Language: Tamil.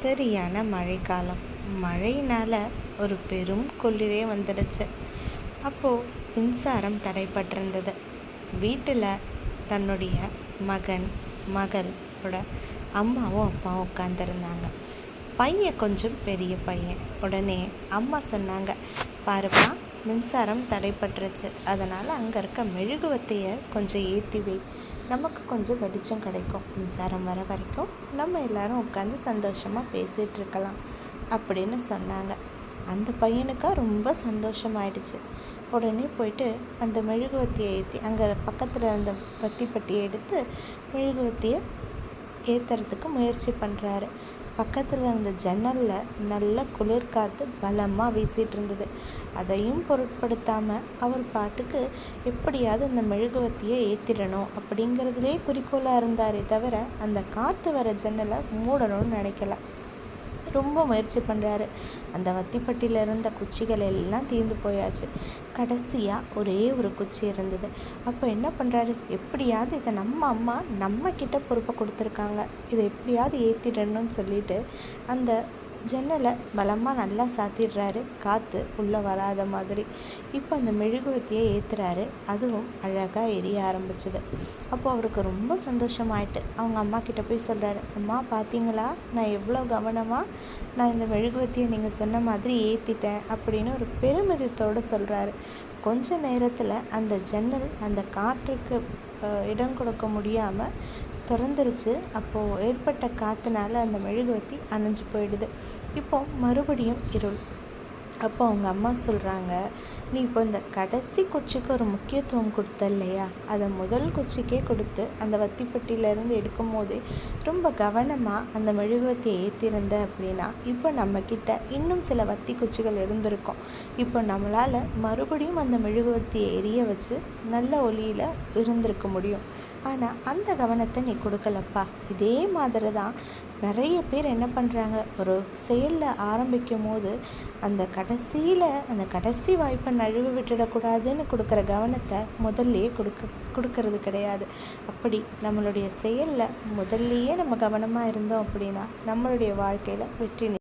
சரியான மழைக்காலம். மழையினால் ஒரு பெரும் குளிரே வந்துடுச்சு. அப்போது மின்சாரம் தடைப்பட்டிருந்தது. வீட்டில் தன்னுடைய மகன் மகளோட அம்மாவும் அப்பாவும் உட்காந்துருந்தாங்க. பையன் கொஞ்சம் பெரிய பையன். உடனே அம்மா சொன்னாங்க, பாருப்பா, மின்சாரம் தடைப்பட்டுருச்சு, அதனால் அங்கே இருக்க மெழுகுவத்தையை கொஞ்சம் ஏற்றி வை, நமக்கு கொஞ்சம் வெளிச்சம் கிடைக்கும். மின்சாரம் வர வரைக்கும் நம்ம எல்லோரும் உட்காந்து சந்தோஷமாக பேசிகிட்டு இருக்கலாம் அப்படின்னு சொன்னாங்க. அந்த பையனுக்கா ரொம்ப சந்தோஷமாயிடுச்சு. உடனே போயிட்டு அந்த மெழுகுவத்தியை ஏற்றி அங்கே பக்கத்தில் இருந்த வத்திப்பட்டியை எடுத்து மெழுகுவத்தியை ஏற்றுறதுக்கு முயற்சி பண்ணுறாரு. பக்கத்தில் இருந்த ஜன்னலில் நல்ல குளிர்காற்று பலமாக வீசிகிட்டு இருந்தது. அதையும் பொருட்படுத்தாமல் அவர் பாட்டுக்கு எப்படியாவது அந்த மெழுகுவத்தியை ஏற்றிடணும் அப்படிங்கிறதுலே குறிக்கோளாக இருந்தாரே தவிர அந்த காற்று வர ஜன்னலை மூடணும்னு நினைக்கல. ரொம்ப முயற்சி பண்ணுறாரு. அந்த வத்திப்பட்டியில் இருந்த குச்சிகள் எல்லாம் தீர்ந்து போயாச்சு. கடைசியாக ஒரே ஒரு குச்சி இருந்தது. அப்போ என்ன பண்ணுறாரு, எப்படியாவது இதை நம்ம அம்மா நம்ம கிட்ட பொறுப்பை கொடுத்துருக்காங்க, இதை எப்படியாவது ஏற்றிடணும்னு சொல்லிட்டு அந்த ஜன்னலை பலமாக நல்லா சாத்திடுறாரு, காற்று உள்ளே வராத மாதிரி. இப்போ அந்த மெழுகுவத்தியை ஏற்றுறாரு. அதுவும் அழகாக எரிய ஆரம்பிச்சுது. அப்போது அவருக்கு ரொம்ப சந்தோஷமாயிட்டு அவங்க அம்மா கிட்ட போய் சொல்கிறாரு, அம்மா பார்த்தீங்களா, நான் எவ்வளோ கவனமாக நான் இந்த மெழுகுவத்தியை நீங்கள் சொன்ன மாதிரி ஏற்றிட்டேன் அப்படின்னு ஒரு பெருமிதத்தோடு சொல்கிறாரு. கொஞ்ச நேரத்தில் அந்த ஜன்னல் அந்த காற்றுக்கு இடம் கொடுக்க முடியாமல் திறந்துருச்சு. அப்போது ஏற்பட்ட காற்றுனால அந்த மெழுகுவத்தி அணைஞ்சு போயிடுது. இப்போது மறுபடியும் இருள். அப்போ அவங்க அம்மா சொல்கிறாங்க, நீ இப்போ இந்த கடைசி குச்சிக்கு ஒரு முக்கியத்துவம் கொடுத்த இல்லையா, அதை முதல் குச்சிக்கே கொடுத்து அந்த வத்திப்பட்டியிலேருந்து எடுக்கும் போதே ரொம்ப கவனமாக அந்த மெழுகுவத்தியை ஏற்றிருந்த அப்படின்னா இப்போ நம்மக்கிட்ட இன்னும் சில வத்தி குச்சிகள் இருந்திருக்கும். இப்போ நம்மளால் மறுபடியும் அந்த மெழுகுவத்தியை எரிய வச்சு நல்ல ஒளியில் இருந்திருக்க முடியும். ஆனால் அந்த கவனத்தை நீ கொடுக்கலப்பா. இதே மாதிரி தான் நிறைய பேர் என்ன பண்ணுறாங்க, ஒரு செயலில் ஆரம்பிக்கும் போது அந்த கடைசியில் அந்த கடைசி வாய்ப்பை நழுவ விட்டுடக்கூடாதுன்னு கொடுக்குற கவனத்தை முதல்லையே கொடுக்கறது கிடையாது. அப்படி நம்மளுடைய செயலில் முதல்லையே நம்ம கவனமாக இருந்தோம் அப்படின்னா நம்மளுடைய வாழ்க்கையில் வெற்றி